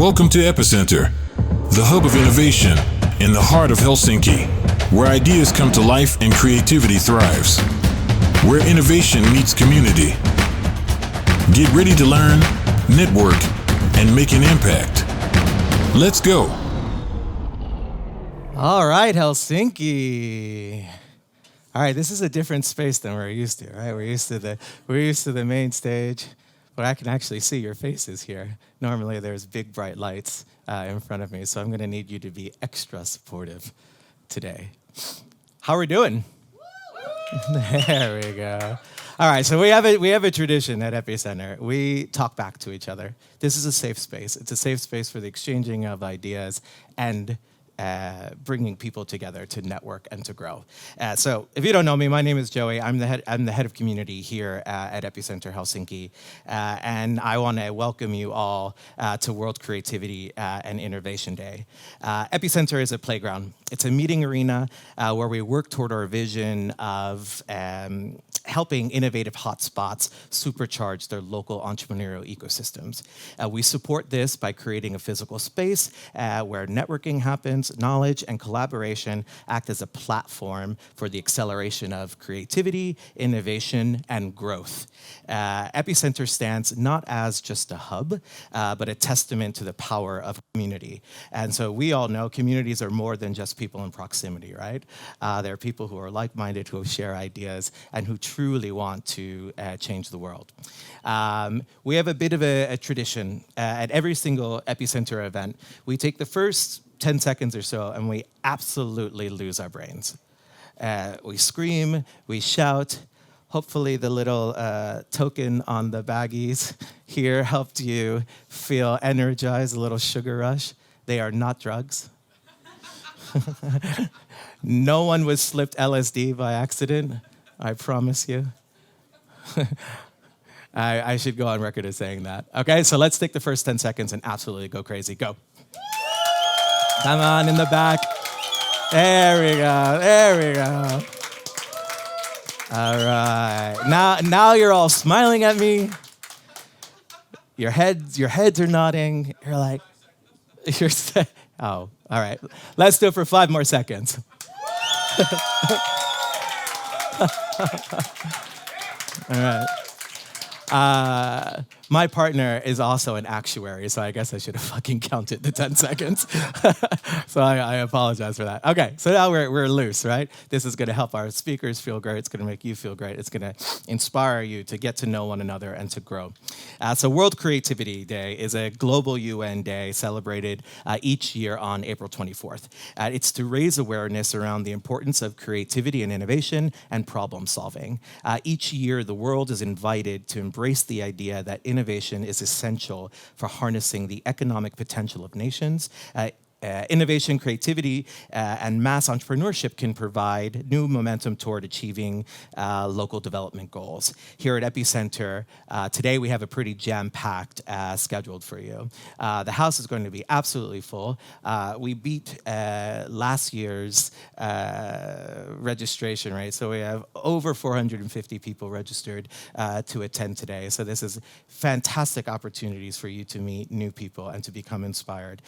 Welcome to Epicenter, the hub of innovation in the heart of Helsinki, where ideas come to life and creativity thrives, where innovation meets community. Get ready to learn, network, and make an impact. Let's go. All right, Helsinki. All right, this is a different space than we're used to, right? We're used to the main stage, but I can actually see your faces here. Normally, there's big bright lights in front of me, so I'm going to need you to be extra supportive today. How are we doing? There we go. All right, so we have a tradition at Epicenter. We talk back to each other. This is a safe space. It's a safe space for the exchanging of ideas and bringing people together to network and to grow. So if you don't know me, my name is Joey. I'm the head of community here at Epicenter Helsinki. And I want to welcome you all to World Creativity and Innovation Day. Epicenter is a playground. It's a meeting arena where we work toward our vision of helping innovative hotspots supercharge their local entrepreneurial ecosystems. We support this by creating a physical space where networking happens, knowledge and collaboration act as a platform for the acceleration of creativity, innovation, and growth. Epicenter stands not as just a hub, but a testament to the power of community. And so we all know communities are more than just people in proximity, right? There are people who are like-minded, who share ideas, and who truly want to change the world. We have a bit of a tradition. At every single Epicenter event, we take the first 10 seconds or so, and we absolutely lose our brains. We scream, we shout. Hopefully the little token on the baggies here helped you feel energized, a little sugar rush. They are not drugs. No one was slipped LSD by accident, I promise you. I should go on record as saying that. Okay, so let's take the first 10 seconds and absolutely go crazy. Go. Come on, in the back. There we go. All right. Now you're all smiling at me. Your heads are nodding. You're like, oh, all right. Let's do it for 5 more seconds. All right. My partner is also an actuary, so I guess I should have fucking counted the 10 seconds. So I apologize for that. Okay, so now we're loose, right? This is going to help our speakers feel great. It's going to make you feel great. It's going to inspire you to get to know one another and to grow. So World Creativity Day is a global UN day celebrated each year on April 24th. It's to raise awareness around the importance of creativity and innovation and problem solving. Each year, the world is invited to embrace the idea that innovation is essential for harnessing the economic potential of nations. Innovation, creativity, and mass entrepreneurship can provide new momentum toward achieving local development goals. Here at Epicenter, today we have a pretty jam-packed scheduled for you. The house is going to be absolutely full. We beat last year's registration rate, so we have over 450 people registered to attend today. So this is fantastic opportunities for you to meet new people and to become inspired.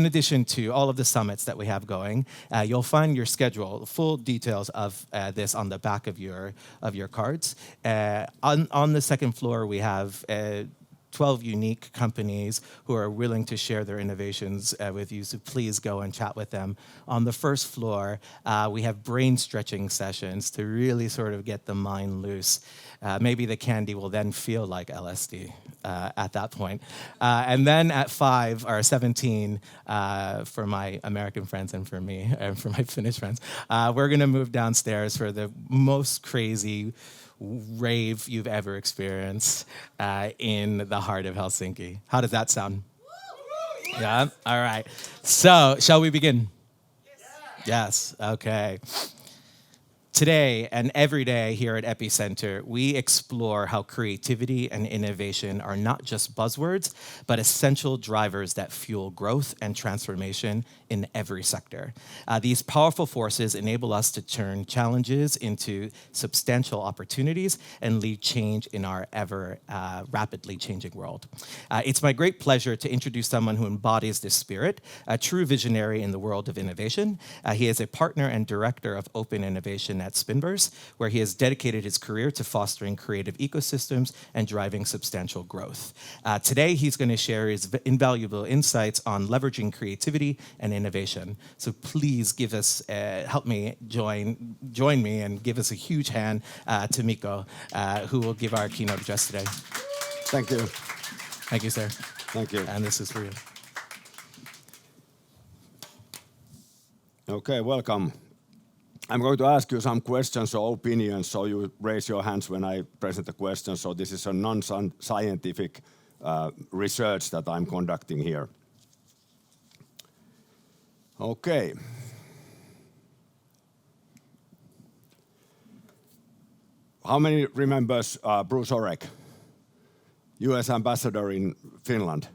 In addition to all of the summits that we have going, you'll find your schedule, full details of this on the back of your cards. On the second floor, we have 12 unique companies who are willing to share their innovations with you, so please go and chat with them. On the first floor, we have brain stretching sessions to really sort of get the mind loose. Maybe the candy will then feel like LSD at that point. And then at 5 or 17, for my American friends and for me, and for my Finnish friends, we're gonna move downstairs for the most crazy rave you've ever experienced in the heart of Helsinki. How does that sound? Yeah? All right. So, shall we begin? Yes. Okay. Today and every day here at Epicenter, we explore how creativity and innovation are not just buzzwords, but essential drivers that fuel growth and transformation in every sector. These powerful forces enable us to turn challenges into substantial opportunities and lead change in our ever rapidly changing world. It's my great pleasure to introduce someone who embodies this spirit, a true visionary in the world of innovation. He is a partner and director of open innovation at Spinverse, where he has dedicated his career to fostering creative ecosystems and driving substantial growth. Today, he's going to share his invaluable insights on leveraging creativity and innovation. So please give us, help me join me and give us a huge hand to Mikko, who will give our keynote address today. Thank you. Thank you, sir. Thank you. And this is for you. Okay, welcome. I'm going to ask you some questions or opinions, so you raise your hands when I present the question. So this is a non-scientific research that I'm conducting here. Okay. How many remembers Bruce Orek, US ambassador in Finland?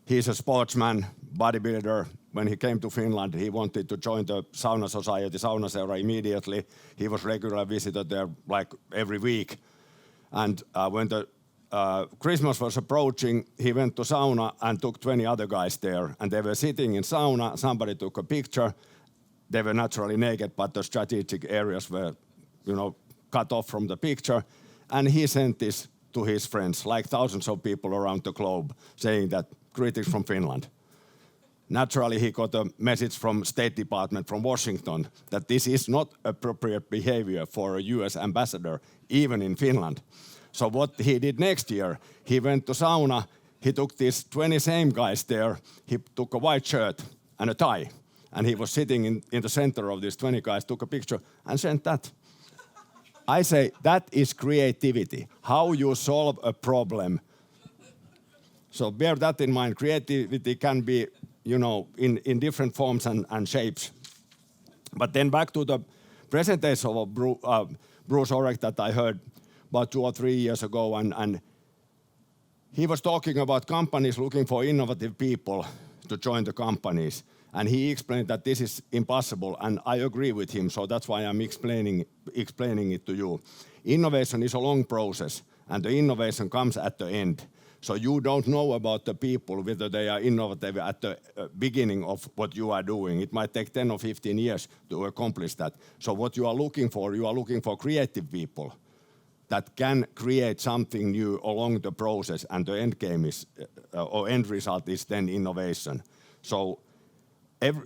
He's a sportsman, bodybuilder. When he came to Finland, he wanted to join the sauna society, Sauna Seura, immediately. He was regular visitor there like every week. And when the Christmas was approaching, he went to sauna and took 20 other guys there. And they were sitting in sauna, somebody took a picture. They were naturally naked, but the strategic areas were, cut off from the picture. And he sent this to his friends, like thousands of people around the globe, saying that, greetings from Finland. Naturally, he got a message from State Department from Washington that this is not appropriate behavior for a US ambassador, even in Finland. So what he did next year, he went to sauna, he took these 20 same guys there, he took a white shirt and a tie, and he was sitting in the center of these 20 guys, took a picture and sent that. I say that is creativity, how you solve a problem. So bear that in mind, creativity can be in different forms and shapes. But then back to the presentation of Bruce Orek that I heard about 2 or 3 years ago, and he was talking about companies looking for innovative people to join the companies. And he explained that this is impossible, and I agree with him, so that's why I'm explaining it to you. Innovation is a long process, and the innovation comes at the end. So you don't know about the people, whether they are innovative at the beginning of what you are doing. It might take 10 or 15 years to accomplish that. So what you are looking for creative people that can create something new along the process, and the end game is, or end result is then innovation. So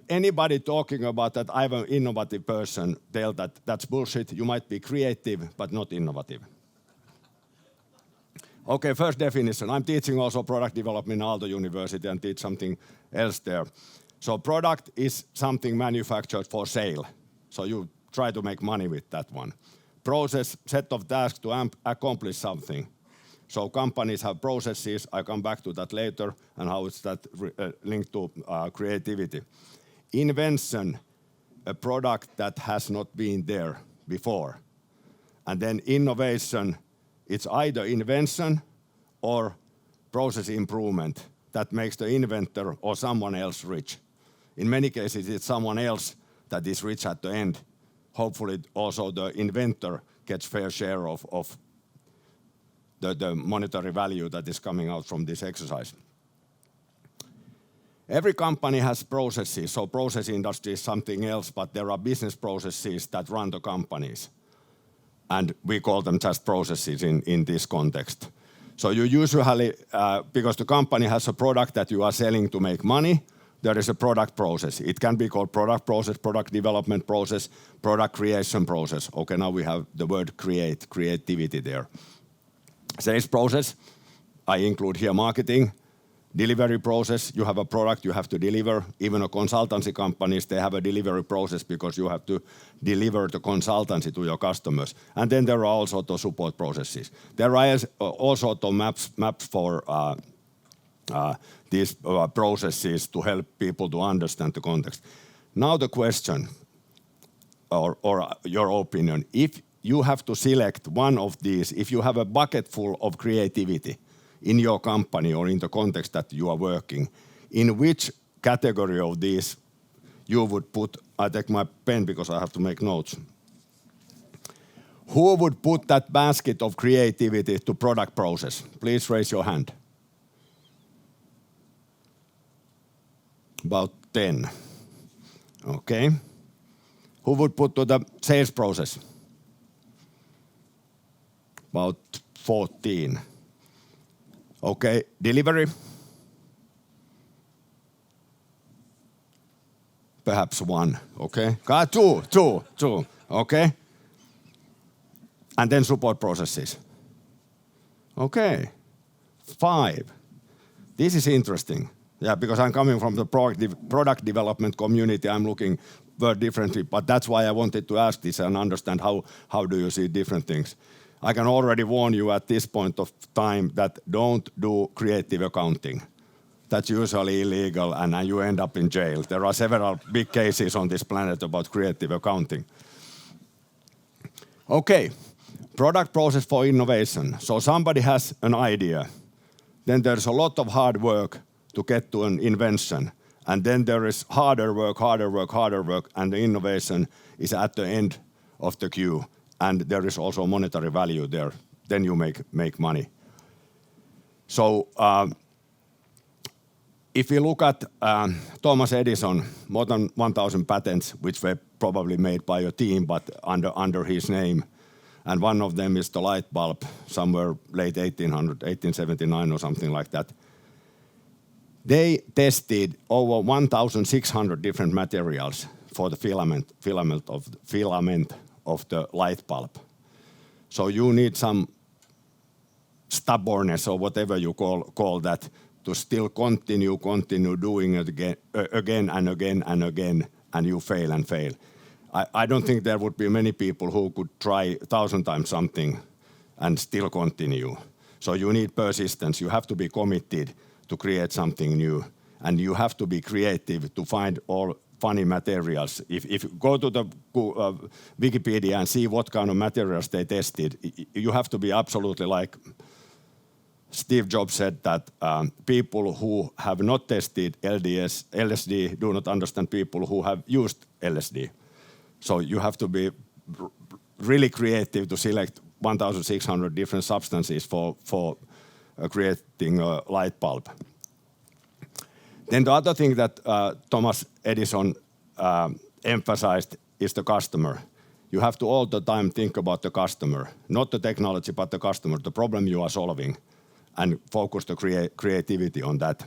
anybody talking about that I'm an innovative person, tell that that's bullshit. You might be creative, but not innovative. Okay, first definition. I'm teaching also product development in Aalto University and teach something else there. So product is something manufactured for sale. So you try to make money with that one. Process, set of tasks to accomplish something. So companies have processes. I come back to that later and how is that linked to creativity. Invention, a product that has not been there before. And then innovation, it's either invention or process improvement that makes the inventor or someone else rich. In many cases, it's someone else that is rich at the end. Hopefully, also the inventor gets fair share of the monetary value that is coming out from this exercise. Every company has processes, so process industry is something else, but there are business processes that run the companies. And we call them just processes in this context. So you usually, because the company has a product that you are selling to make money, there is a product process. It can be called product process, product development process, product creation process. Okay, now we have the word creativity there. Sales process, I include here marketing. Delivery process, you have a product you have to deliver. Even a consultancy companies, they have a delivery process because you have to deliver the consultancy to your customers. And then there are also the support processes. There are also the maps for these processes to help people to understand the context. Now the question, or your opinion, if you have to select one of these, if you have a bucket full of creativity in your company or in the context that you are working, in which category of these you would put, I take my pen because I have to make notes. Who would put that basket of creativity to product process? Please raise your hand. About 10. Okay. Who would put to the sales process? About 14. Okay, delivery? Perhaps 1, okay? Two, okay? And then support processes. Okay, 5. This is interesting. Yeah, because I'm coming from the product development community, I'm looking very differently, but that's why I wanted to ask this and understand how do you see different things. I can already warn you at this point of time that don't do creative accounting. That's usually illegal and you end up in jail. There are several big cases on this planet about creative accounting. Okay, product process for innovation. So somebody has an idea. Then there's a lot of hard work to get to an invention. And then there is harder work, and the innovation is at the end of the queue. And there is also monetary value there. Then you make money. So if you look at Thomas Edison, more than 1,000 patents, which were probably made by a team, but under his name. And one of them is the light bulb, somewhere late 1879 or something like that. They tested over 1,600 different materials for the filament of the light bulb. So you need some stubbornness or whatever you call that to still continue doing it again and again, and you fail and fail. I don't think there would be many people who could try 1,000 times something and still continue. So you need persistence. You have to be committed to create something new, and you have to be creative to find all funny materials. If you go to the Wikipedia and see what kind of materials they tested, you have to be absolutely like Steve Jobs said that people who have not tested LSD do not understand people who have used LSD. So you have to be really creative to select 1,600 different substances for creating a light bulb. Then the other thing that Thomas Edison emphasized is the customer. You have to all the time think about the customer, not the technology, but the customer, the problem you are solving, and focus the creativity on that.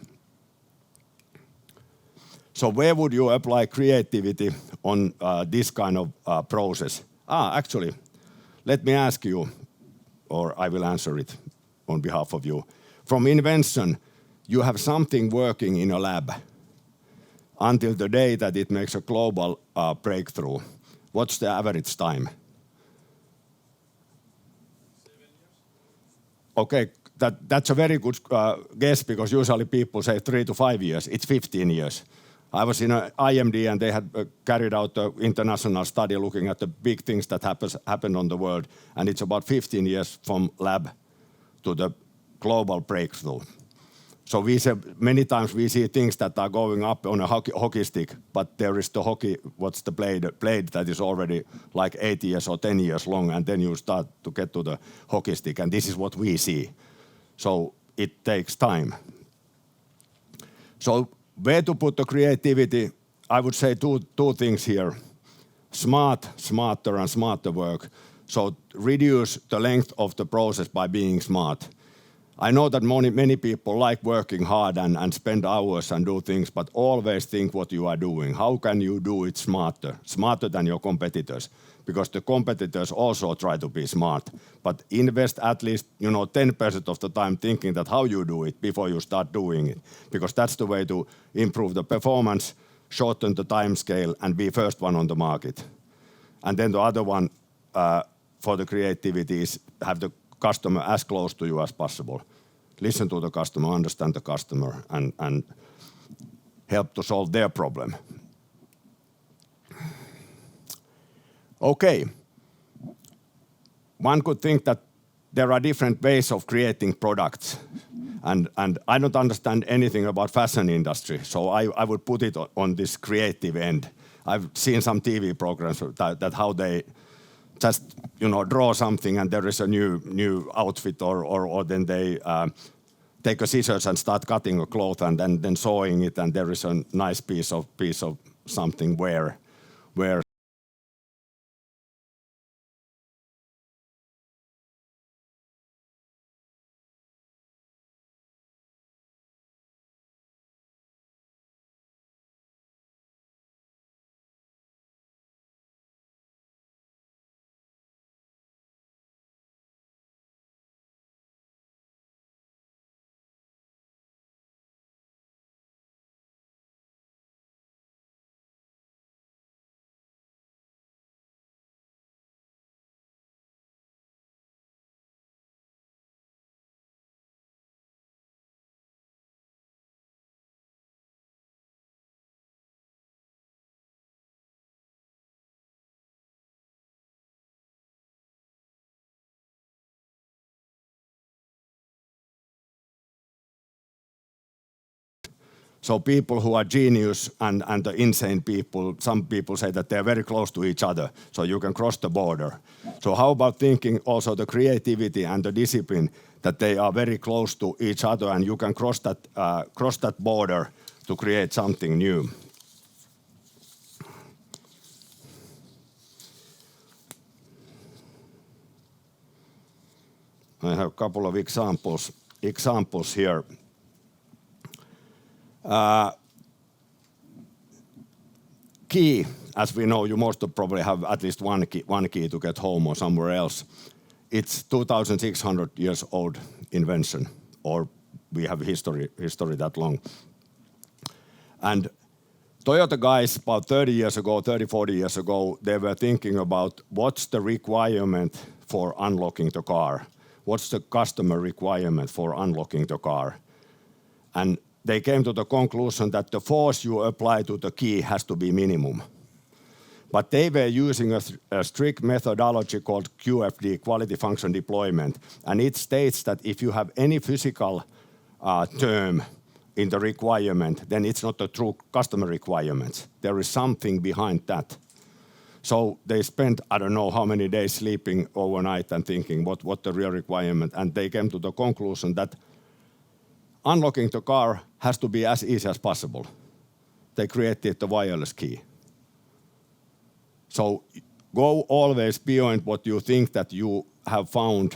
So where would you apply creativity on this kind of process? Actually, let me ask you, or I will answer it on behalf of you. From invention, you have something working in a lab until the day that it makes a global breakthrough. What's the average time? 7 years. Okay, that's a very good guess because usually people say 3 to 5 years. It's 15 years. I was in an IMD and they had carried out an international study looking at the big things that happen on the world, and it's about 15 years from lab to the global breakthrough. So we say many times we see things that are going up on a hockey stick, but there is the blade that is already like 8 years or 10 years long, and then you start to get to the hockey stick, and this is what we see. So it takes time. So where to put the creativity? I would say two things here. Smarter and smarter work. So reduce the length of the process by being smart. I know that many people like working hard and spend hours and do things, but always think what you are doing. How can you do it smarter than your competitors? Because the competitors also try to be smart, but invest at least 10% of the time thinking that how you do it before you start doing it, because that's the way to improve the performance, shorten the time scale, and be first one on the market. And then the other one for the creativity is have the customer as close to you as possible. Listen to the customer, understand the customer, and help to solve their problem. Okay. One could think that there are different ways of creating products. And I don't understand anything about fashion industry, so I would put it on this creative end. I've seen some TV programs that how they just draw something and there is a new outfit or then they take a scissors and start cutting a cloth and then sewing it and there is a nice piece of something where so people who are genius and the insane people, some people say that they're very close to each other, so you can cross the border. So how about thinking also the creativity and the discipline that they are very close to each other and you can cross that border to create something new. I have a couple of examples here. Key, as we know, you most probably have at least one key to get home or somewhere else. It's 2,600 years old invention, or we have history that long. And Toyota guys about 40 years ago, they were thinking about what's the requirement for unlocking the car? What's the customer requirement for unlocking the car? And they came to the conclusion that the force you apply to the key has to be minimum. But they were using a strict methodology called QFD, Quality Function Deployment. And it states that if you have any physical term in the requirement, then it's not a true customer requirement. There is something behind that. So they spent, I don't know how many days sleeping overnight and thinking what the real requirement. And they came to the conclusion that unlocking the car has to be as easy as possible. They created the wireless key. So go always beyond what you think that you have found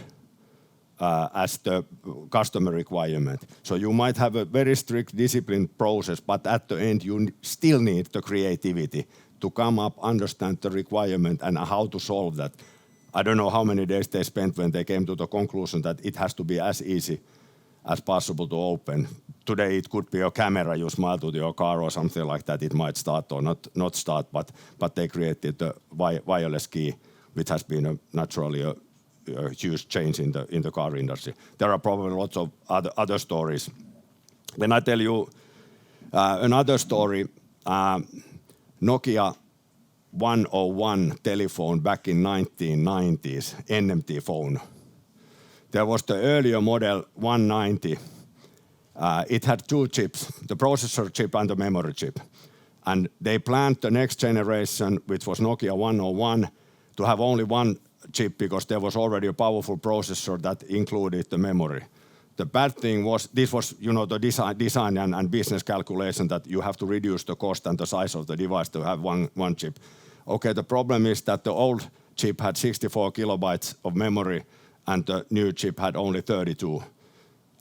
as the customer requirement. So you might have a very strict disciplined process, but at the end you still need the creativity to come up, understand the requirement and how to solve that. I don't know how many days they spent when they came to the conclusion that it has to be as easy as possible to open. Today it could be a camera you smile to your car or something like that. It might start or not start, but they created the wireless key, which has been naturally a huge change in the car industry. There are probably lots of other stories. Then I tell you another story. Nokia 101 telephone back in 1990s, NMT phone. There was the earlier model 190. It had two chips, the processor chip and the memory chip. And they planned the next generation, which was Nokia 101, to have only one chip because there was already a powerful processor that included the memory. The bad thing was, this was the design and business calculation that you have to reduce the cost and the size of the device to have one chip. Okay, the problem is that the old chip had 64 kilobytes of memory and the new chip had only 32.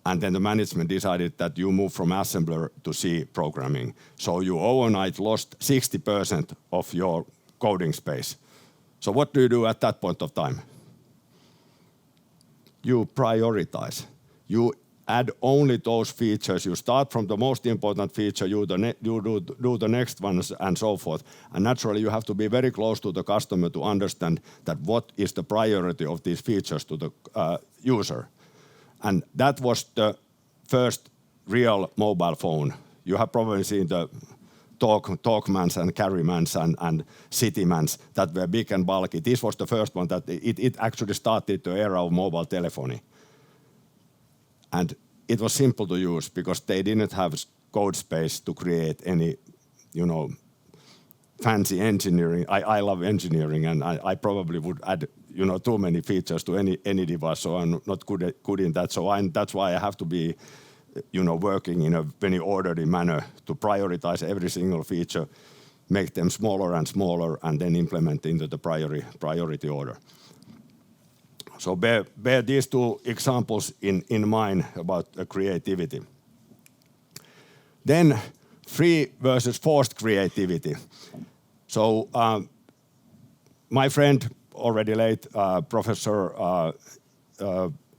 And then the management decided that you move from assembler to C programming. So you overnight lost 60% of your coding space. So what do you do at that point of time? You prioritize. You add only those features. You start from the most important feature, you do the next ones and so forth. And naturally you have to be very close to the customer to understand that what is the priority of these features to the user. And that was the first real mobile phone. You have probably seen the talkmans and carrymans and citymans that were big and bulky. This was the first one that it actually started the era of mobile telephony. And it was simple to use because they didn't have code space to create any, fancy engineering. I love engineering, and I probably would add, too many features to any device, so I'm not good in that. So that's why I have to be, working in a very orderly manner to prioritize every single feature, make them smaller and smaller, and then implement into the priority order. So bear these two examples in mind about creativity. Then free versus forced creativity. So my friend, already late, Professor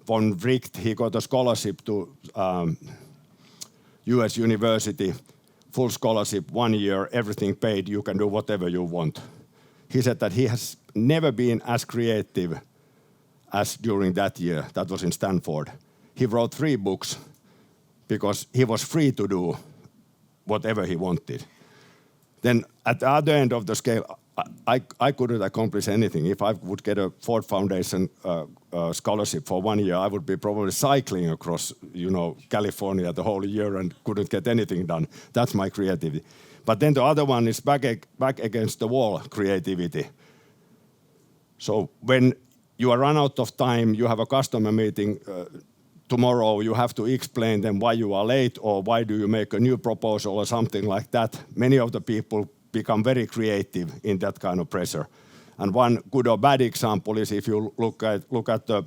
von Wright, he got a scholarship to US University, full scholarship, 1 year, everything paid, you can do whatever you want. He said that he has never been as creative as during that year. That was in Stanford. He wrote 3 books because he was free to do whatever he wanted. Then at the other end of the scale, I couldn't accomplish anything. If I would get a Ford Foundation scholarship for 1 year, I would be probably cycling across, California the whole year and couldn't get anything done. That's my creativity. But then the other one is back against the wall creativity. So when you are run out of time, you have a customer meeting tomorrow, you have to explain them why you are late or why do you make a new proposal or something like that. Many of the people become very creative in that kind of pressure. And one good or bad example is if you look at the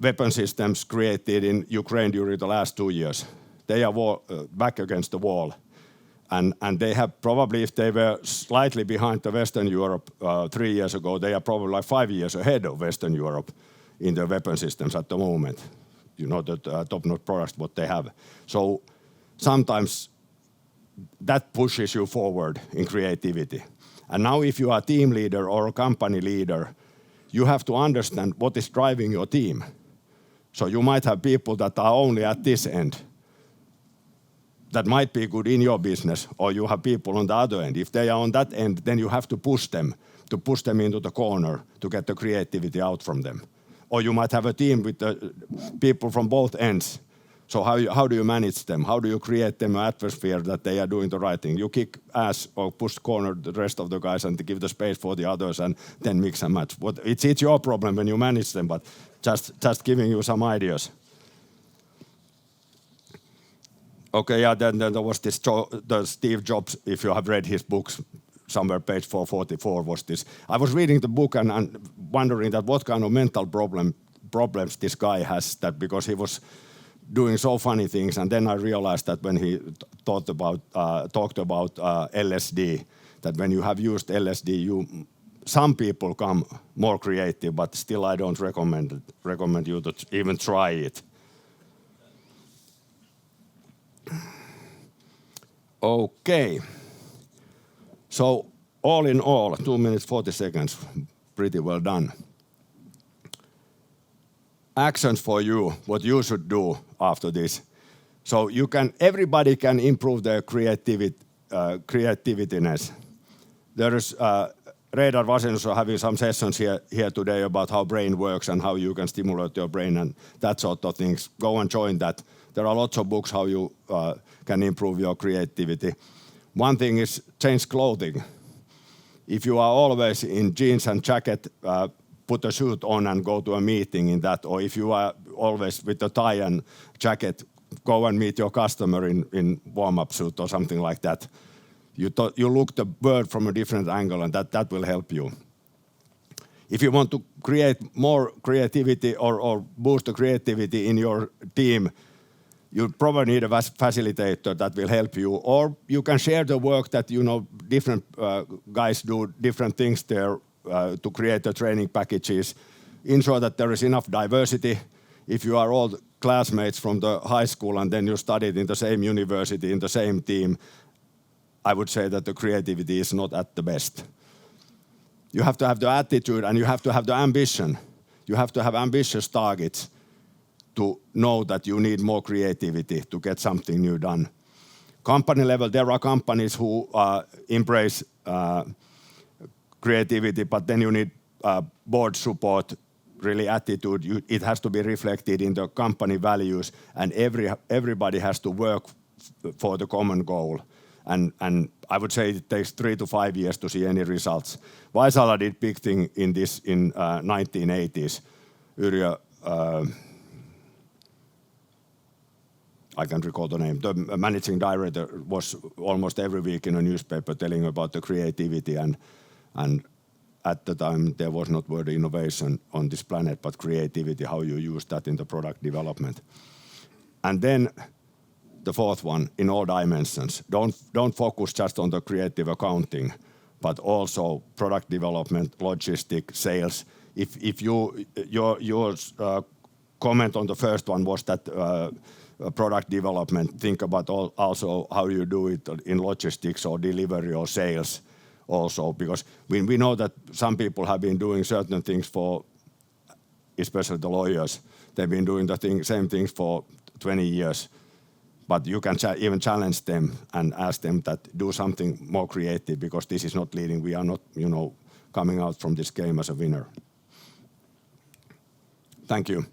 weapon systems created in Ukraine during the last 2 years. They are back against the wall. And they have probably, if they were slightly behind the Western Europe 3 years ago, they are probably like 5 years ahead of Western Europe in the weapon systems at the moment. The top-notch products, what they have. So sometimes that pushes you forward in creativity. And now if you are a team leader or a company leader, you have to understand what is driving your team. So you might have people that are only at this end. That might be good in your business, or you have people on the other end. If they are on that end, then you have to push them into the corner to get the creativity out from them. Or you might have a team with the people from both ends. So how do you manage them? How do you create them an atmosphere that they are doing the right thing? You kick ass or push corner the rest of the guys and give the space for the others and then mix and match. It's your problem when you manage them, but just giving you some ideas. Okay, yeah, then there was this the Steve Jobs, if you have read his books, somewhere page 444 was this. I was reading the book and wondering that what kind of mental problems this guy has, that because he was doing so funny things, and then I realized that when he talked about LSD, that when you have used LSD, some people come more creative, but still I don't recommend you to even try it. Okay. So all in all, 2 minutes 40 seconds, pretty well done. Actions for you, what you should do after this. So everybody can improve their creativeness. There is Reidar was also having some sessions here today about how brain works and how you can stimulate your brain and that sort of things. Go and join that. There are lots of books how you can improve your creativity. One thing is change clothing. If you are always in jeans and jacket, put a suit on and go to a meeting in that. Or if you are always with a tie and jacket, go and meet your customer in warm-up suit or something like that. You look the world from a different angle, and that will help you. If you want to create more creativity or boost the creativity in your team, you probably need a facilitator that will help you. Or you can share the work that, different guys do different things there to create the training packages. Ensure that there is enough diversity. If you are all classmates from the high school and then you studied in the same university, in the same team, I would say that the creativity is not at the best. You have to have the attitude and you have to have the ambition. You have to have ambitious targets to know that you need more creativity to get something new done. company level, there are companies who embrace creativity, but then you need board support, really attitude. It has to be reflected in the company values, and everybody has to work for the common goal. And I would say it takes 3 to 5 years to see any results. Vaisala did big thing in this in 1980s. Yrjö, I can't recall the name. The managing director was almost every week in a newspaper telling about the creativity, and at the time there was not word innovation on this planet, but creativity, how you use that in the product development. And then the fourth one, in all dimensions. Don't focus just on the creative accounting, but also product development, logistics, sales. If your comment on the first one was that product development, think about also how you do it in logistics or delivery or sales also, because we know that some people have been doing certain things for, especially the lawyers, they've been doing same things for 20 years. But you can even challenge them and ask them that do something more creative, because this is not leading. We are not, coming out from this game as a winner. Thank you.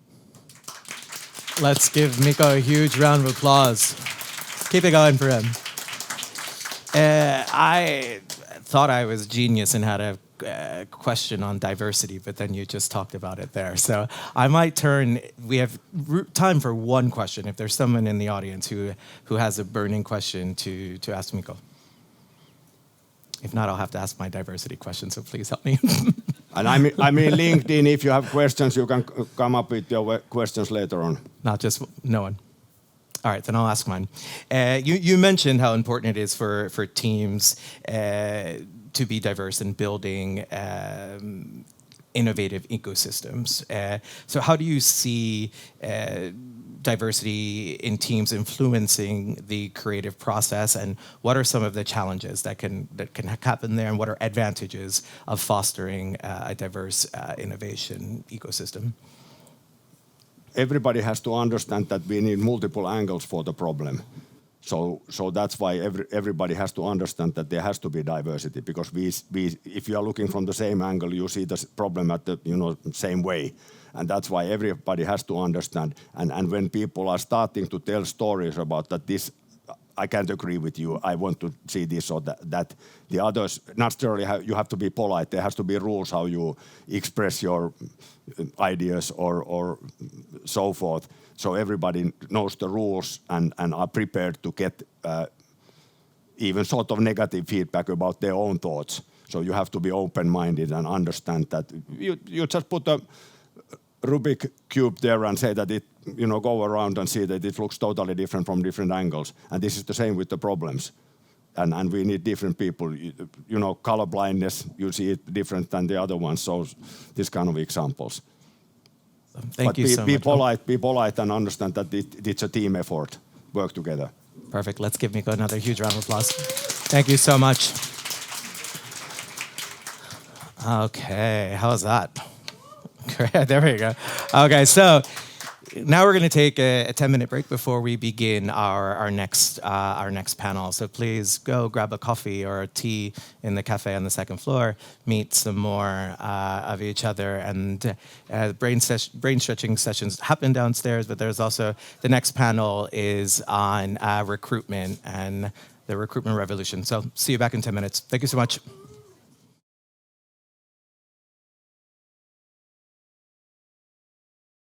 Let's give Mikko a huge round of applause. Keep it going for him. I thought I was genius and had a question on diversity, but then you just talked about it there. So I might turn, we have time for one question. If there's someone in the audience who has a burning question to ask Mikko. If not, I'll have to ask my diversity question, so please help me. And I mean LinkedIn, if you have questions, you can come up with your questions later on. Not just no one. All right, then I'll ask mine. You mentioned how important it is for teams to be diverse in building innovative ecosystems. So how do you see diversity in teams influencing the creative process, and what are some of the challenges that can happen there, and what are advantages of fostering a diverse innovation ecosystem? Everybody has to understand that we need multiple angles for the problem. So that's why everybody has to understand that there has to be diversity, because if you are looking from the same angle, you see the problem at the same way, and that's why everybody has to understand. And when people are starting to tell stories about that, this I can't agree with you, I want to see this or that. The others, naturally, you have to be polite. There has to be rules how you express your ideas or so forth. So everybody knows the rules and are prepared to get even sort of negative feedback about their own thoughts. So you have to be open-minded and understand that you just put a Rubik cube there and say that it, go around and see that it looks totally different from different angles. And this is the same with the problems. And we need different people. Color blindness, you see it different than the other ones. So this kind of examples. Thank you so much. Be polite and understand that it's a team effort. Work together. Perfect. Let's give Mikko another huge round of applause. Thank you so much. Okay, how was that? Great, there we go. Okay, so now we're going to take a 10-minute break before we begin our next panel. So please go grab a coffee or a tea in the cafe on the second floor, meet some more of each other, and brain stretching sessions happen downstairs. But there's also the next panel is on recruitment and the recruitment revolution. So see you back in 10 minutes. Thank you so much.